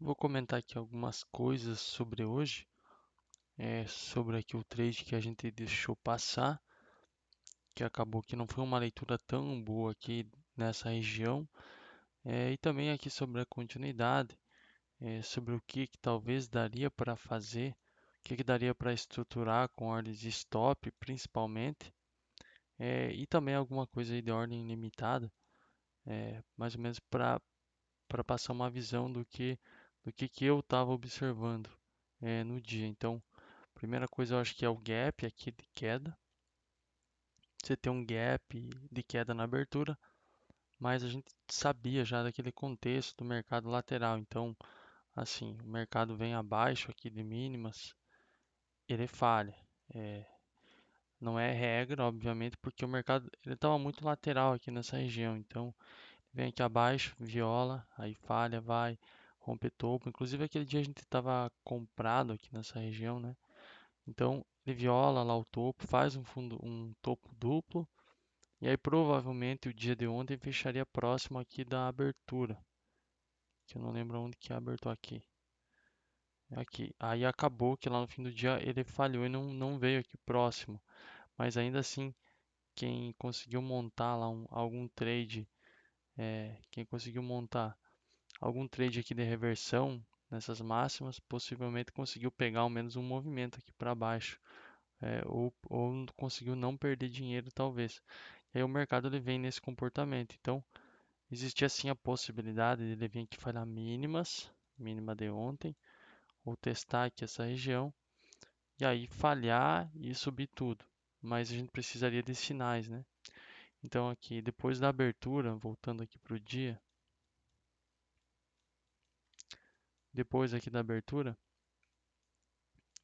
Vou comentar aqui algumas coisas sobre hoje, sobre aqui o trade que a gente deixou passar, que acabou que não foi uma leitura tão boa aqui nessa região, e também aqui sobre a continuidade, sobre o que talvez daria para fazer, o que daria para estruturar com ordens de stop, principalmente, e também alguma coisa aí de ordem limitada, mais ou menos para passar uma visão do que eu estava observando no dia. Então, primeira coisa eu acho que é o gap aqui de queda. Você tem um gap de queda na abertura, mas a gente sabia já daquele contexto do mercado lateral. Então, assim, o mercado vem abaixo aqui de mínimas, ele falha. É, não é regra, obviamente, porque o mercado ele estava muito lateral aqui nessa região. Então, vem aqui abaixo, viola, aí falha, vai, rompe topo. Inclusive aquele dia a gente estava comprado aqui nessa região, né? Então ele viola lá o topo, faz um topo duplo, e aí provavelmente o dia de ontem fecharia próximo aqui da abertura, que eu não lembro onde que abertou aqui. Aqui. Aí acabou que lá no fim do dia ele falhou e não veio aqui próximo. Mas ainda assim, quem conseguiu montar lá algum trade, quem conseguiu montar algum trade aqui de reversão nessas máximas, possivelmente conseguiu pegar ao menos um movimento aqui para baixo, ou conseguiu não perder dinheiro talvez. E aí o mercado ele vem nesse comportamento. Então, existia sim a possibilidade de ele vir aqui falhar mínimas, mínima de ontem, ou testar aqui essa região, e aí falhar e subir tudo. Mas a gente precisaria de sinais, né? Então aqui, depois da abertura, voltando aqui para o dia, depois aqui da abertura,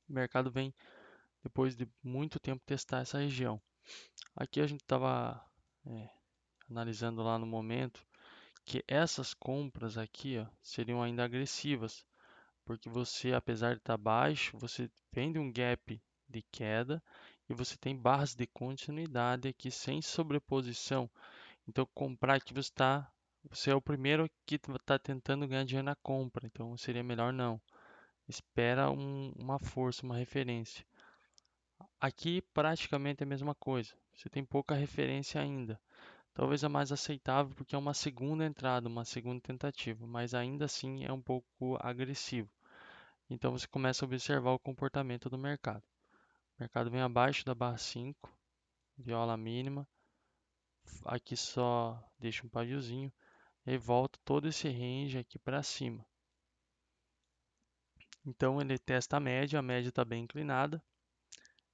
o mercado vem depois de muito tempo testar essa região. Aqui a gente estava analisando lá no momento que essas compras aqui ó, seriam ainda agressivas, porque você, apesar de estar baixo, você vende um gap de queda e você tem barras de continuidade aqui sem sobreposição. Então, comprar aqui você é o primeiro que está tentando ganhar dinheiro na compra, então seria melhor não. Espera uma força, uma referência. Aqui praticamente é a mesma coisa. Você tem pouca referência ainda. Talvez a mais aceitável porque é uma segunda entrada, uma segunda tentativa, mas ainda assim é um pouco agressivo. Então você começa a observar o comportamento do mercado. O mercado vem abaixo da barra 5, viola a mínima, aqui só deixa um paviozinho e volta todo esse range aqui para cima. Então ele testa a média está bem inclinada.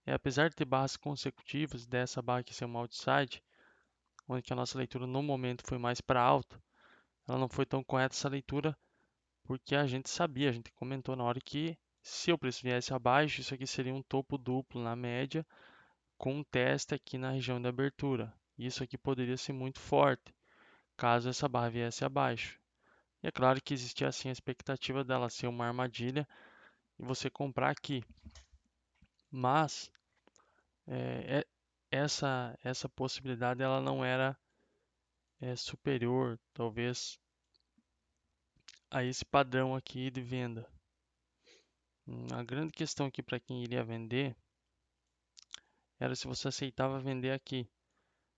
Apesar de ter barras consecutivas, dessa barra aqui ser uma outside, onde que a nossa leitura no momento foi mais para alta, ela não foi tão correta essa leitura, porque a gente sabia, a gente comentou na hora que se o preço viesse abaixo, isso aqui seria um topo duplo na média, com um teste aqui na região de abertura. Isso aqui poderia ser muito forte, caso essa barra viesse abaixo. E é claro que existia assim a expectativa dela ser uma armadilha e você comprar aqui. Mas essa possibilidade ela não era superior, talvez, a esse padrão aqui de venda. A grande questão aqui para quem iria vender era se você aceitava vender aqui,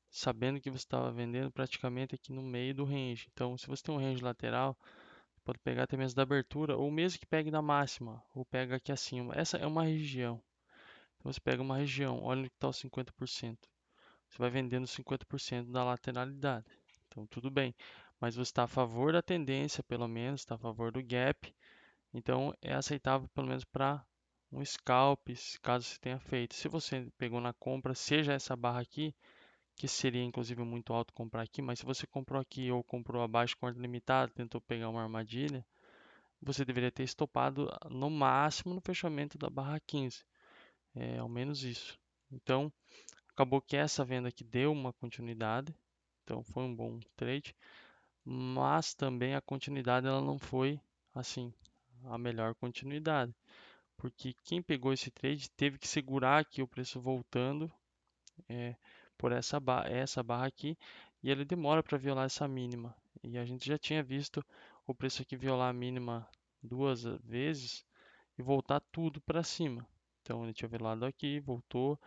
sabendo que você estava vendendo praticamente aqui no meio do range. Então, se você tem um range lateral, pode pegar até mesmo da abertura, ou mesmo que pegue da máxima, ou pega aqui acima. Essa é uma região. Então, você pega uma região, olha onde está os 50%. Você vai vendendo 50% da lateralidade. Então, tudo bem. Mas você está a favor da tendência, pelo menos, está a favor do gap. Então, é aceitável, pelo menos, para um scalp, caso você tenha feito. Se você pegou na compra, seja essa barra aqui, que seria inclusive muito alto comprar aqui, mas se você comprou aqui ou comprou abaixo com ordem limitada, tentou pegar uma armadilha, você deveria ter estopado no máximo no fechamento da barra 15. Ao menos isso. Então, acabou que essa venda aqui deu uma continuidade, então foi um bom trade, mas também a continuidade ela não foi assim a melhor continuidade, porque quem pegou esse trade teve que segurar aqui o preço voltando é, por essa barra aqui e ele demora para violar essa mínima. E a gente já tinha visto o preço aqui violar a mínima duas vezes e voltar tudo para cima. Então ele tinha violado aqui, voltou,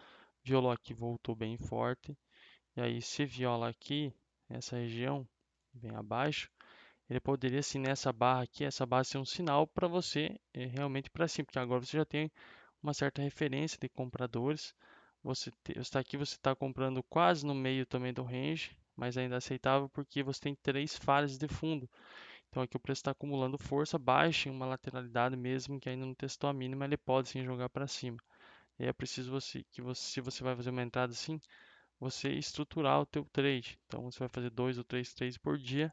violou aqui, voltou bem forte. E aí se viola aqui, essa região, bem abaixo, ele poderia sim nessa barra aqui, essa barra ser um sinal para você realmente para cima, porque agora você já tem uma certa referência de compradores. Você está aqui, você está comprando quase no meio também do range, mas ainda aceitável porque você tem três falhas de fundo. Então aqui o preço está acumulando força baixa em uma lateralidade mesmo que ainda não testou a mínima, ele pode sim jogar para cima. E aí é preciso se você vai fazer uma entrada assim, você estruturar o teu trade. Então você vai fazer 2 ou 3 trades por dia.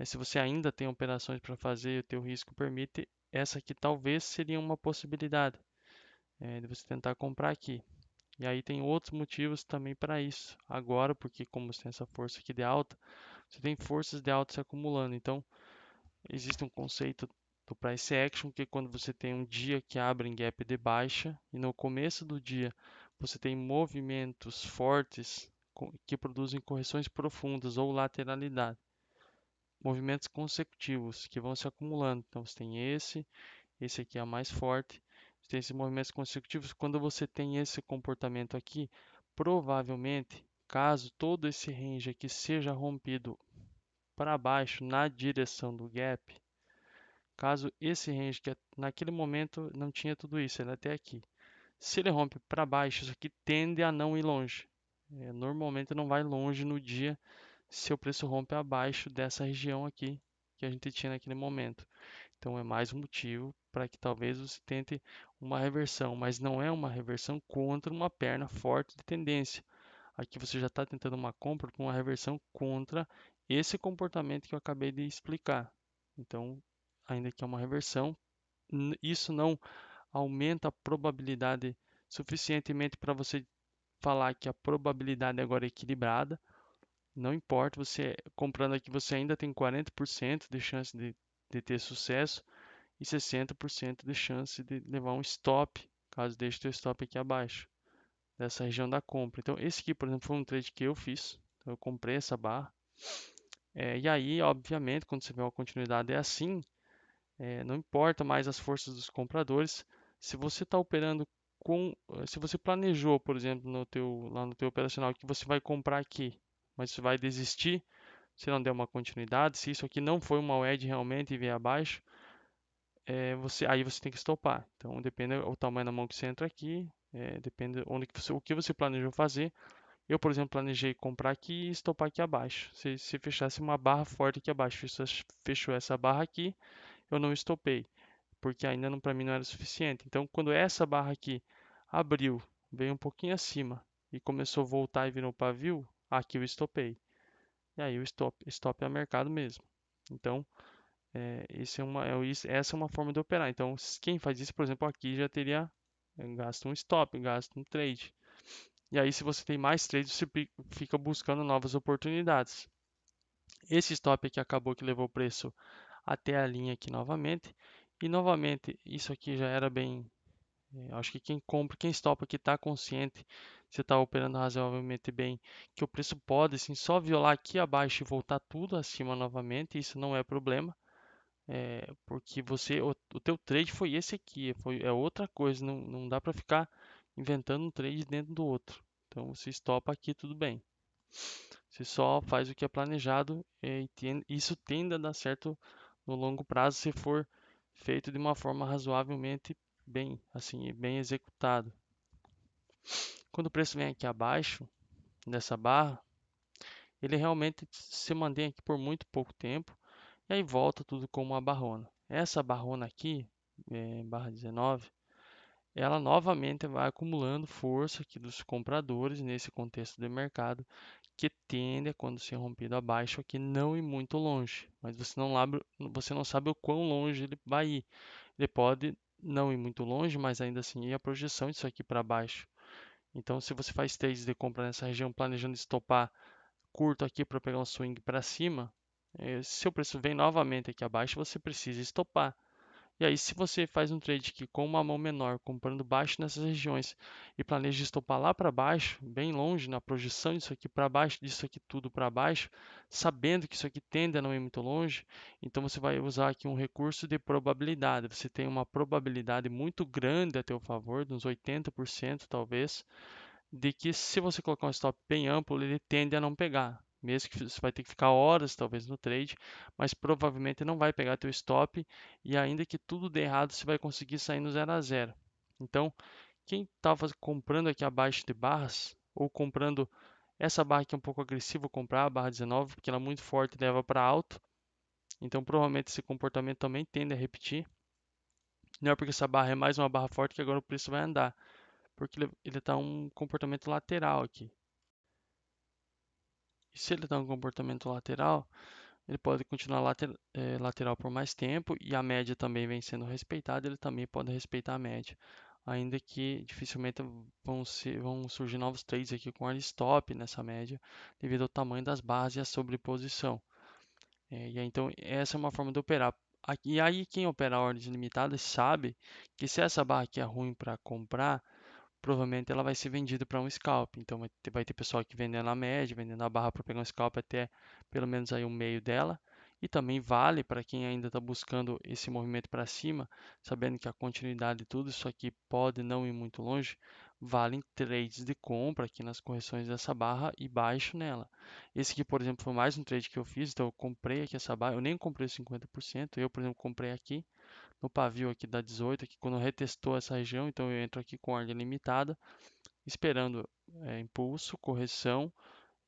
Se você ainda tem operações para fazer e o teu risco permite, essa aqui talvez seria uma possibilidade de você tentar comprar aqui. E aí tem outros motivos também para isso. Agora, porque como você tem essa força aqui de alta, você tem forças de alta se acumulando. Então, existe um conceito do price action, que é quando você tem um dia que abre em gap de baixa e no começo do dia você tem movimentos fortes que produzem correções profundas ou lateralidade. Movimentos consecutivos que vão se acumulando. Então, você tem esse aqui é a mais forte. Você tem esses movimentos consecutivos. Quando você tem esse comportamento aqui, provavelmente, caso todo esse range aqui seja rompido para baixo na direção do gap, caso esse range que naquele momento não tinha tudo isso, ele até aqui. Se ele rompe para baixo, isso aqui tende a não ir longe. Normalmente não vai longe no dia se o preço rompe abaixo dessa região aqui que a gente tinha naquele momento. Então é mais um motivo para que talvez você tente uma reversão, mas não é uma reversão contra uma perna forte de tendência. Aqui você já está tentando uma compra com uma reversão contra esse comportamento que eu acabei de explicar. Então, ainda que é uma reversão, isso não aumenta a probabilidade suficientemente para você falar que a probabilidade agora é equilibrada. Não importa, você comprando aqui, você ainda tem 40% de chance de ter sucesso e 60% de chance de levar um stop, caso deixe teu stop aqui abaixo dessa região da compra. Então, esse aqui, por exemplo, foi um trade que eu fiz. Então, eu comprei essa barra. E aí, obviamente, quando você vê uma continuidade é assim, não importa mais as forças dos compradores. Se você está operando se você planejou, por exemplo, lá no teu operacional que você vai comprar aqui, mas você vai desistir, se não der uma continuidade, se isso aqui não foi uma wedge realmente e vier abaixo, aí você tem que stopar. Então, depende do tamanho da mão que você entra aqui, depende o que você planejou fazer. Eu, por exemplo, planejei comprar aqui e stopar aqui abaixo. Se fechasse uma barra forte aqui abaixo, fechou essa barra aqui, eu não estopei, porque ainda não, para mim não era suficiente. Então, quando essa barra aqui abriu, veio um pouquinho acima e começou a voltar e virou pavio, aqui eu estopei. E aí o stop é mercado mesmo. Então, essa é uma forma de operar. Então, quem faz isso, por exemplo, aqui já teria gasto um stop, gasto um trade. E aí, se você tem mais trades, você fica buscando novas oportunidades. Esse stop aqui acabou que levou o preço até a linha aqui novamente. E novamente, isso aqui já era bem. Acho que quem compra, quem stopa aqui está consciente, você está operando razoavelmente bem, que o preço pode sim só violar aqui abaixo e voltar tudo acima novamente. Isso não é problema. Porque o teu trade foi esse aqui, é outra coisa, não dá para ficar inventando um trade dentro do outro. Então você stopa aqui, tudo bem. Você só faz o que é planejado e isso tende a dar certo no longo prazo se for feito de uma forma razoavelmente bem, assim, bem executado. Quando o preço vem aqui abaixo dessa barra, ele realmente se mantém aqui por muito pouco tempo e aí volta tudo como uma barrona. Essa barrona aqui, barra 19, ela novamente vai acumulando força aqui dos compradores nesse contexto de mercado que tende a, quando ser rompido abaixo aqui, não ir muito longe. Mas você não sabe o quão longe ele vai ir. Ele pode não ir muito longe, mas ainda assim ir a projeção disso aqui para baixo. Então, se você faz trades de compra nessa região, planejando estopar curto aqui para pegar um swing para cima, se o preço vem novamente aqui abaixo, você precisa estopar. E aí, se você faz um trade que com uma mão menor, comprando baixo nessas regiões e planeja estopar lá para baixo, bem longe, na projeção disso aqui para baixo, disso aqui tudo para baixo, sabendo que isso aqui tende a não ir muito longe, então você vai usar aqui um recurso de probabilidade. Você tem uma probabilidade muito grande a teu favor, de uns 80% talvez, de que se você colocar um stop bem amplo, ele tende a não pegar. Mesmo que você vai ter que ficar horas talvez no trade, mas provavelmente não vai pegar teu stop e ainda que tudo dê errado, você vai conseguir sair no 0 a 0. Então, quem estava comprando aqui abaixo de barras ou comprando essa barra aqui é um pouco agressivo comprar, a barra 19, porque ela é muito forte e leva para alto. Então, provavelmente esse comportamento também tende a repetir. Não é porque essa barra é mais uma barra forte que agora o preço vai andar, porque ele está um comportamento lateral aqui. E se ele está um comportamento lateral, ele pode continuar lateral por mais tempo e a média também vem sendo respeitada, ele também pode respeitar a média. Ainda que dificilmente vão surgir novos trades aqui com early stop nessa média, devido ao tamanho das barras e a sobreposição. E aí, então, essa é uma forma de operar. E aí, quem opera ordens limitadas sabe que se essa barra aqui é ruim para comprar, provavelmente ela vai ser vendida para um scalp. Então vai ter pessoal que vendendo a média, vendendo a barra para pegar um scalp até pelo menos aí o meio dela. E também vale para quem ainda está buscando esse movimento para cima, sabendo que a continuidade de tudo isso aqui pode não ir muito longe, valem trades de compra aqui nas correções dessa barra e baixo nela. Esse aqui, por exemplo, foi mais um trade que eu fiz, então eu comprei aqui essa barra, eu nem comprei 50%, eu, por exemplo, comprei aqui no pavio aqui da 18, aqui quando retestou essa região, então eu entro aqui com ordem limitada, esperando impulso, correção,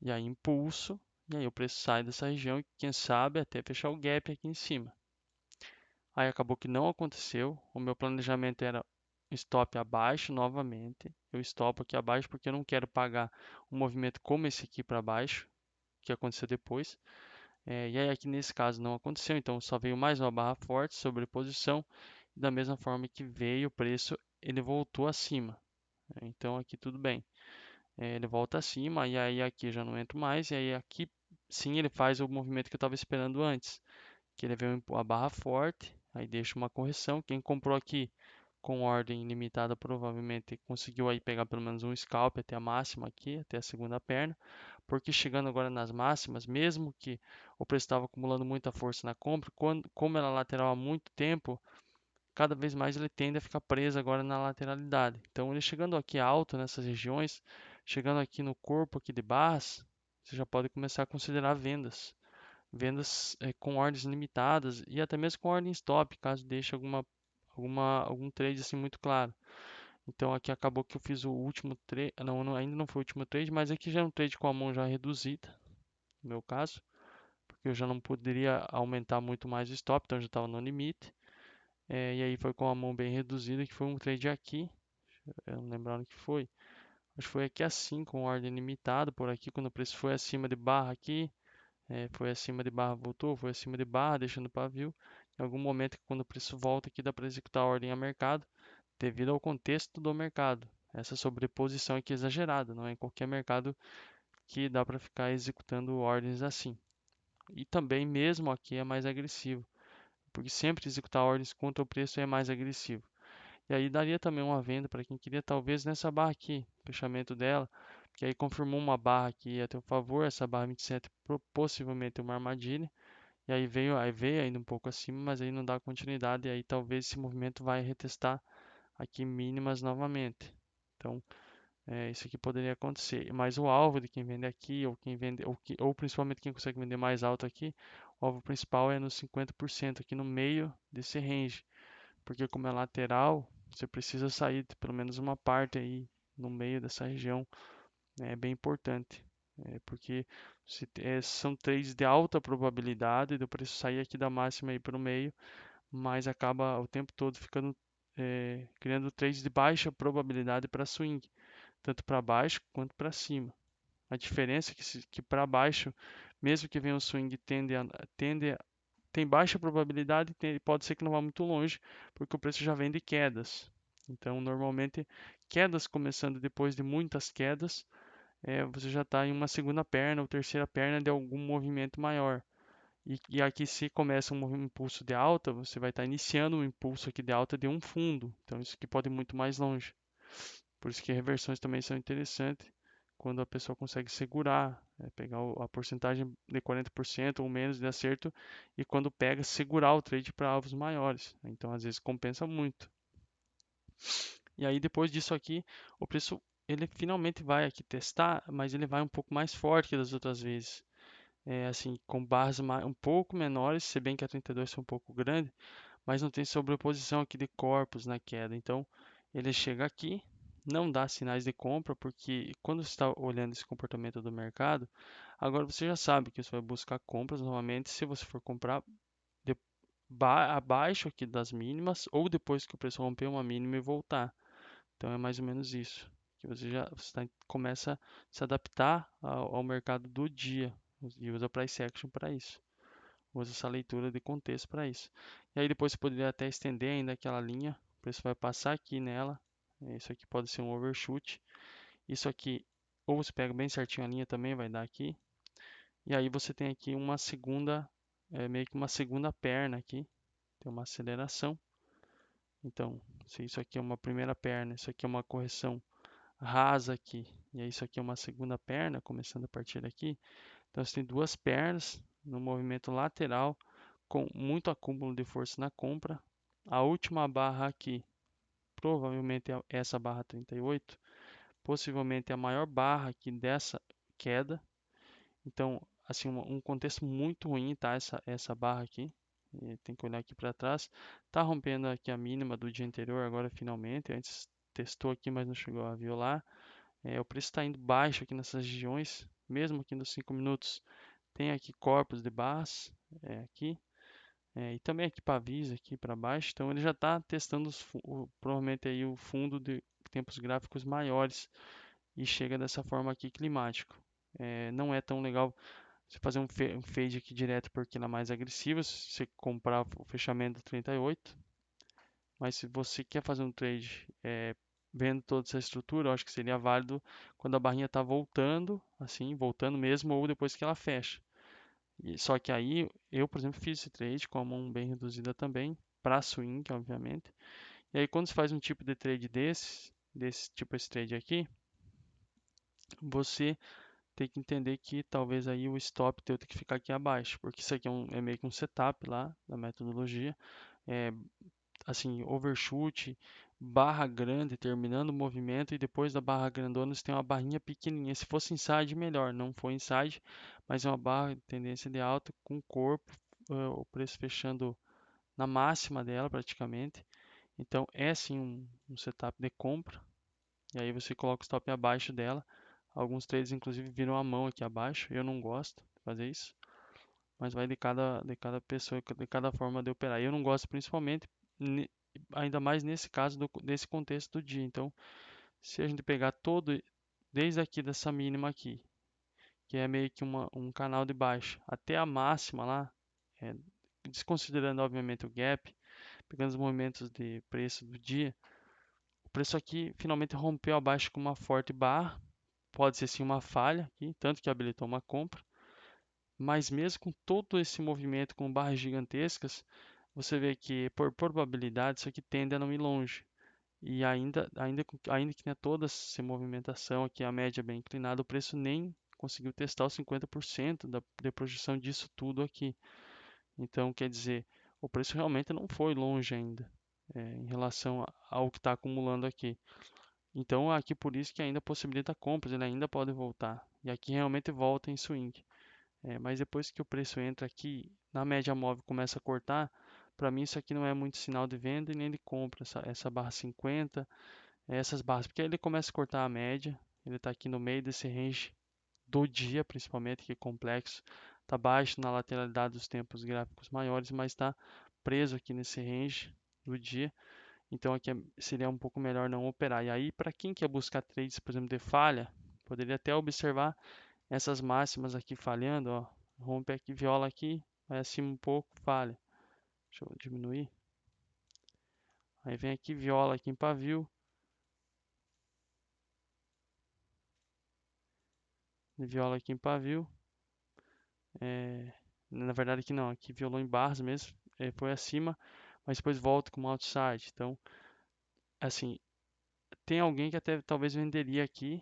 e aí impulso, e aí o preço sai dessa região e quem sabe até fechar o gap aqui em cima. Aí acabou que não aconteceu, o meu planejamento era stop abaixo novamente, eu stopo aqui abaixo porque eu não quero pagar um movimento como esse aqui para baixo, que aconteceu depois. E aí aqui nesse caso não aconteceu, então só veio mais uma barra forte, sobreposição, da mesma forma que veio o preço, ele voltou acima. Então aqui tudo bem. Ele volta acima e aí aqui eu já não entro mais. E aí aqui sim ele faz o movimento que eu estava esperando antes. Que ele veio a barra forte, aí deixa uma correção. Quem comprou aqui com ordem limitada provavelmente conseguiu aí pegar pelo menos um scalp até a máxima aqui, até a segunda perna. Porque chegando agora nas máximas, mesmo que o preço estava acumulando muita força na compra, como ela é lateral há muito tempo, cada vez mais ele tende a ficar preso agora na lateralidade. Então, ele chegando aqui alto nessas regiões, chegando aqui no corpo aqui de barras, você já pode começar a considerar vendas. Vendas com ordens limitadas e até mesmo com ordem stop, caso deixe algum trade assim muito claro. Então aqui acabou que eu fiz o último trade, ainda não foi o último trade, mas aqui já é um trade com a mão já reduzida, no meu caso, porque eu já não poderia aumentar muito mais o stop, então eu já estava no limite. E aí foi com a mão bem reduzida, que foi um trade aqui. Eu não lembro que foi. Acho que foi aqui assim, com ordem limitada, por aqui, quando o preço foi acima de barra aqui. Foi acima de barra, voltou, foi acima de barra, deixando pavio. Em algum momento, quando o preço volta aqui, dá para executar a ordem a mercado, devido ao contexto do mercado. Essa sobreposição aqui é exagerada, não é em qualquer mercado que dá para ficar executando ordens assim. E também, mesmo aqui, é mais agressivo, porque sempre executar ordens contra o preço é mais agressivo. E aí daria também uma venda para quem queria, talvez nessa barra aqui, fechamento dela, que aí confirmou uma barra aqui a teu favor, essa barra 27 possivelmente uma armadilha, e aí veio ainda um pouco acima, mas aí não dá continuidade, e aí talvez esse movimento vai retestar aqui mínimas novamente. Então, isso aqui poderia acontecer. Mas o alvo de quem vende aqui, ou quem vende, ou principalmente quem consegue vender mais alto aqui, o alvo principal é nos 50% aqui no meio desse range. Porque como é lateral, você precisa sair de pelo menos uma parte aí no meio dessa região, né? É bem importante. Porque são trades de alta probabilidade do preço sair aqui da máxima aí para o meio, mas acaba o tempo todo ficando criando trades de baixa probabilidade para swing, tanto para baixo quanto para cima. A diferença é que para baixo, mesmo que venha um swing, tem baixa probabilidade e pode ser que não vá muito longe, porque o preço já vem de quedas. Então, normalmente, quedas começando depois de muitas quedas, você já está em uma segunda perna ou terceira perna de algum movimento maior. E aqui se começa um impulso de alta, você vai estar iniciando um impulso aqui de alta de um fundo. Então isso aqui pode ir muito mais longe. Por isso que reversões também são interessantes quando a pessoa consegue segurar, pegar a porcentagem de 40% ou menos de acerto e quando pega, segurar o trade para alvos maiores. Então às vezes compensa muito. E aí depois disso aqui, o preço ele finalmente vai aqui testar, mas ele vai um pouco mais forte que das outras vezes. Assim, com barras um pouco menores, se bem que a 32 é um pouco grande, mas não tem sobreposição aqui de corpos na queda. Então, ele chega aqui, não dá sinais de compra, porque quando você está olhando esse comportamento do mercado, agora você já sabe que você vai buscar compras novamente se você for comprar de, abaixo aqui das mínimas ou depois que o preço romper uma mínima e voltar. Então, é mais ou menos isso. Que começa a se adaptar ao mercado do dia e usa price action para isso. Usa essa leitura de contexto para isso. E aí depois você poderia até estender ainda aquela linha. O preço vai passar aqui nela. Isso aqui pode ser um overshoot. Isso aqui, ou você pega bem certinho a linha também, vai dar aqui. E aí você tem aqui uma segunda, meio que uma segunda perna aqui. Tem uma aceleração. Então, se isso aqui é uma primeira perna, isso aqui é uma correção rasa aqui, e aí isso aqui é uma segunda perna, começando a partir daqui. Então você tem duas pernas no movimento lateral com muito acúmulo de força na compra. A última barra aqui, provavelmente é essa barra 38, possivelmente é a maior barra aqui dessa queda. Então, assim, um contexto muito ruim, tá? Essa barra aqui. E tem que olhar aqui para trás. Tá rompendo aqui a mínima do dia anterior, agora finalmente. Antes testou aqui, mas não chegou a violar. O preço está indo baixo aqui nessas regiões, mesmo aqui nos 5 minutos. Tem aqui corpos de barras, aqui. E também aqui para Visa, aqui para baixo. Então ele já está testando provavelmente aí o fundo de tempos gráficos maiores e chega dessa forma aqui climático. Não é tão legal você fazer um fade aqui direto porque ele é mais agressivo, se você comprar o fechamento do 38. Mas se você quer fazer um trade vendo toda essa estrutura, eu acho que seria válido quando a barrinha está voltando, assim, voltando mesmo, ou depois que ela fecha. Só que aí, eu, por exemplo, fiz esse trade com a mão bem reduzida também, para swing, obviamente. E aí, quando você faz um tipo de trade desse tipo esse trade aqui, você tem que entender que talvez aí o stop teu tem que ficar aqui abaixo, porque isso aqui é meio que um setup lá da metodologia. É, assim, overshoot, barra grande terminando o movimento e depois da barra grandona você tem uma barrinha pequenininha. Se fosse inside, melhor. Não foi inside, mas é uma barra de tendência de alta com corpo, o preço fechando na máxima dela praticamente. Então é sim um setup de compra. E aí você coloca o stop abaixo dela. Alguns traders inclusive viram a mão aqui abaixo. Eu não gosto de fazer isso. Mas vai de cada pessoa, de cada forma de operar. Eu não gosto principalmente, ainda mais nesse caso, desse contexto do dia. Então, se a gente pegar desde aqui dessa mínima aqui, que é meio que um canal de baixa, até a máxima lá, é, desconsiderando obviamente o gap, pegando os movimentos de preço do dia, o preço aqui finalmente rompeu abaixo com uma forte barra, pode ser sim uma falha aqui, tanto que habilitou uma compra. Mas mesmo com todo esse movimento com barras gigantescas, você vê que por probabilidade isso aqui tende a não ir longe. E ainda que tenha toda essa movimentação aqui, a média bem inclinada, o preço nem conseguiu testar os 50% da projeção disso tudo aqui. Então, quer dizer, o preço realmente não foi longe ainda, em relação ao que está acumulando aqui. Então, aqui por isso que ainda possibilita compras, ele ainda pode voltar. E aqui realmente volta em swing. Mas depois que o preço entra aqui, na média móvel começa a cortar, para mim isso aqui não é muito sinal de venda e nem de compra, essa barra 50, essas barras, porque ele começa a cortar a média, ele está aqui no meio desse range do dia, principalmente, que é complexo, está baixo na lateralidade dos tempos gráficos maiores, mas está preso aqui nesse range do dia, então aqui seria um pouco melhor não operar. E aí, para quem quer buscar trades, por exemplo, de falha, poderia até observar essas máximas aqui falhando, ó. Rompe aqui, viola aqui, vai acima um pouco, falha. Deixa eu diminuir. Aí vem aqui, viola aqui em pavio. Viola aqui em pavio. Na verdade aqui não, aqui violou em barras mesmo, foi acima, mas depois volta com uma outside. Então, assim, tem alguém que até talvez venderia aqui,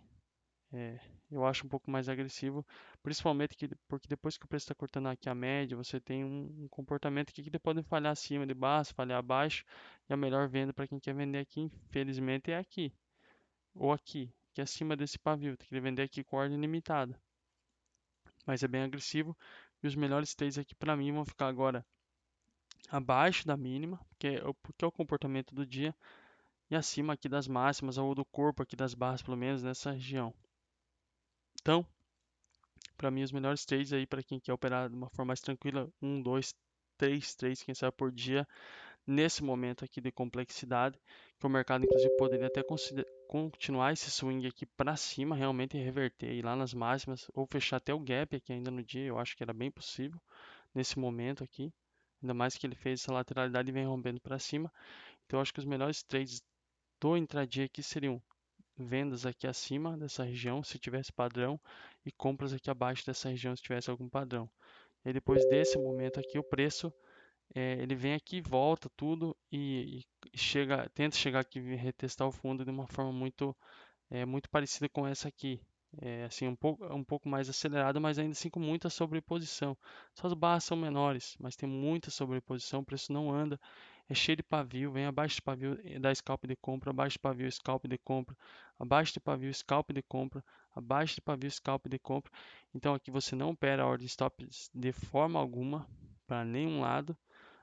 é, eu acho um pouco mais agressivo, principalmente porque depois que o preço está cortando aqui a média, você tem um comportamento aqui que pode falhar acima de baixo, falhar abaixo, e a melhor venda para quem quer vender aqui, infelizmente, é aqui, ou aqui, que é acima desse pavio, tem que vender aqui com ordem limitada, mas é bem agressivo, e os melhores trades aqui para mim vão ficar agora abaixo da mínima, porque é o comportamento do dia, e acima aqui das máximas, ou do corpo aqui das barras, pelo menos nessa região. Então, para mim, os melhores trades aí para quem quer operar de uma forma mais tranquila, um, dois, três trades, quem sabe por dia, nesse momento aqui de complexidade, que o mercado inclusive poderia até continuar esse swing aqui para cima, realmente reverter ir lá nas máximas, ou fechar até o gap aqui ainda no dia, eu acho que era bem possível nesse momento aqui, ainda mais que ele fez essa lateralidade e vem rompendo para cima, então eu acho que os melhores trades do intraday aqui seriam vendas aqui acima dessa região, se tivesse padrão, e compras aqui abaixo dessa região, se tivesse algum padrão. E depois desse momento aqui, o preço, ele vem aqui, volta tudo e chega, tenta chegar aqui e retestar o fundo de uma forma muito parecida com essa aqui. Assim, um pouco mais acelerada, mas ainda assim com muita sobreposição. Só as barras são menores, mas tem muita sobreposição, o preço não anda. É cheio de pavio, vem abaixo de pavio, dá scalp de compra, abaixo de pavio, scalp de compra, abaixo de pavio, scalp de compra, abaixo de pavio, scalp de compra. Então aqui você não opera a ordem stop de forma alguma, para nenhum lado.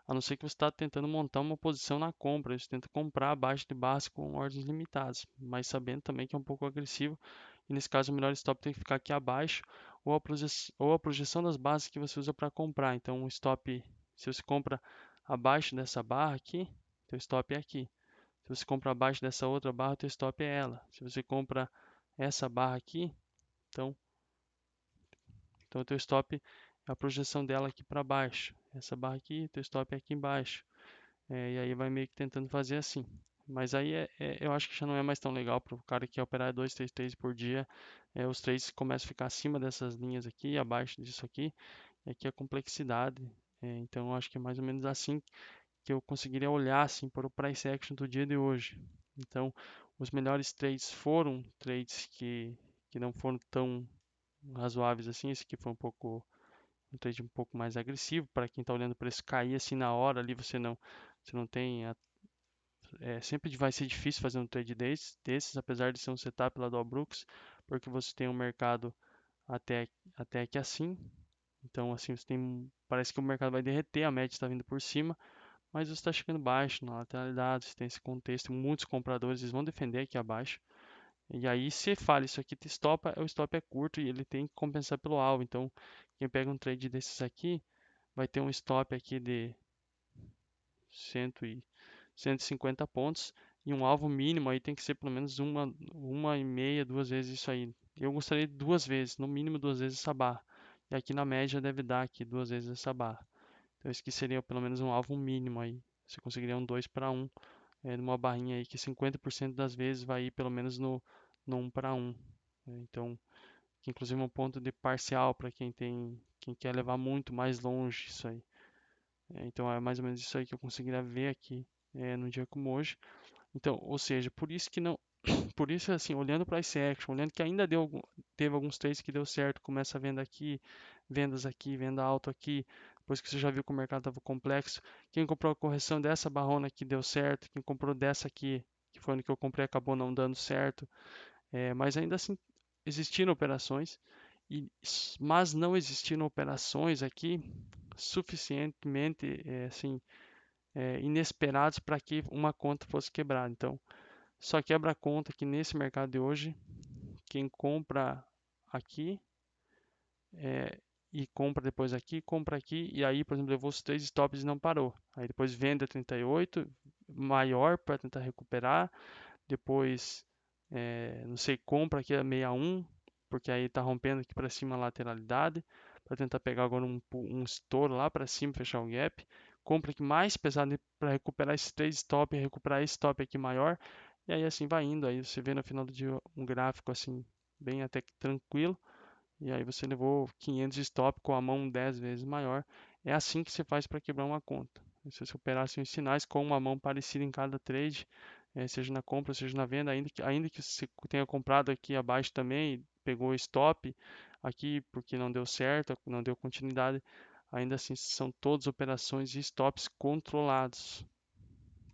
A não ser que você está tentando montar uma posição na compra, você tenta comprar abaixo de base com ordens limitadas, mas sabendo também que é um pouco agressivo, e nesse caso o melhor stop tem que ficar aqui abaixo, ou a projeção das bases que você usa para comprar. Então o stop, se você compra abaixo dessa barra aqui, teu stop é aqui. Se você compra abaixo dessa outra barra, teu stop é ela. Se você compra essa barra aqui, então, então o teu stop é a projeção dela aqui para baixo. Essa barra aqui, teu stop é aqui embaixo. E aí vai meio que tentando fazer assim. Mas aí eu acho que já não é mais tão legal para o cara que quer operar 2, 3 trades por dia. Os trades começam a ficar acima dessas linhas aqui, abaixo disso aqui. E aqui a complexidade. Então eu acho que é mais ou menos assim que eu conseguiria olhar assim para o price action do dia de hoje. Então os melhores trades foram trades que não foram tão razoáveis assim. Esse aqui foi um trade um pouco mais agressivo para quem está olhando o preço cair assim na hora ali você não tem sempre vai ser difícil fazer um trade desses, apesar de ser um setup lá do Albrooks, porque você tem um mercado até até que assim, então assim parece que o mercado vai derreter, a média está vindo por cima, mas você está chegando baixo na lateralidade, você tem esse contexto, muitos compradores eles vão defender aqui abaixo. E aí, se falha isso aqui, o stop é curto e ele tem que compensar pelo alvo. Então, quem pega um trade desses aqui, vai ter um stop aqui de 100 150 pontos e um alvo mínimo aí tem que ser pelo menos uma e meia, duas vezes isso aí. Eu gostaria de duas vezes, no mínimo duas vezes essa barra. E aqui na média deve dar aqui duas vezes essa barra. Então esse aqui seria pelo menos um alvo mínimo aí. Você conseguiria um 2 para 1, numa barrinha aí que 50% das vezes vai ir pelo menos no 1 para 1. Então, que inclusive é um ponto de parcial para quem quer levar muito mais longe isso aí. Então é mais ou menos isso aí que eu conseguiria ver aqui num dia como hoje. Então, ou seja, por isso que não, por isso assim, olhando para esse action, olhando que ainda teve alguns trades que deu certo, começa a venda aqui, vendas aqui, venda alto aqui, depois que você já viu que o mercado estava complexo, quem comprou a correção dessa barrona aqui deu certo, quem comprou dessa aqui, que foi no que eu comprei, acabou não dando certo, mas ainda assim existiram operações, mas não existiram operações aqui suficientemente assim inesperados para que uma conta fosse quebrada. Então, só quebra a conta que nesse mercado de hoje, quem compra aqui e compra aqui, e aí, por exemplo, levou os três stops e não parou. Aí depois vende a 38, maior para tentar recuperar, depois, não sei, compra aqui a 61, porque aí está rompendo aqui para cima a lateralidade, para tentar pegar agora um estouro lá para cima, fechar o gap. Compra aqui mais pesado para recuperar esses três stop, recuperar esse stop aqui maior, e aí assim vai indo. Aí você vê no final do dia um gráfico assim, bem até que tranquilo. e aí você levou 500 stop com a mão 10 vezes maior. É assim que você faz para quebrar uma conta. Se você operasse os sinais com uma mão parecida em cada trade, seja na compra, seja na venda, ainda que você tenha comprado aqui abaixo também, pegou stop aqui porque não deu certo, não deu continuidade, ainda assim são todas operações e stops controlados.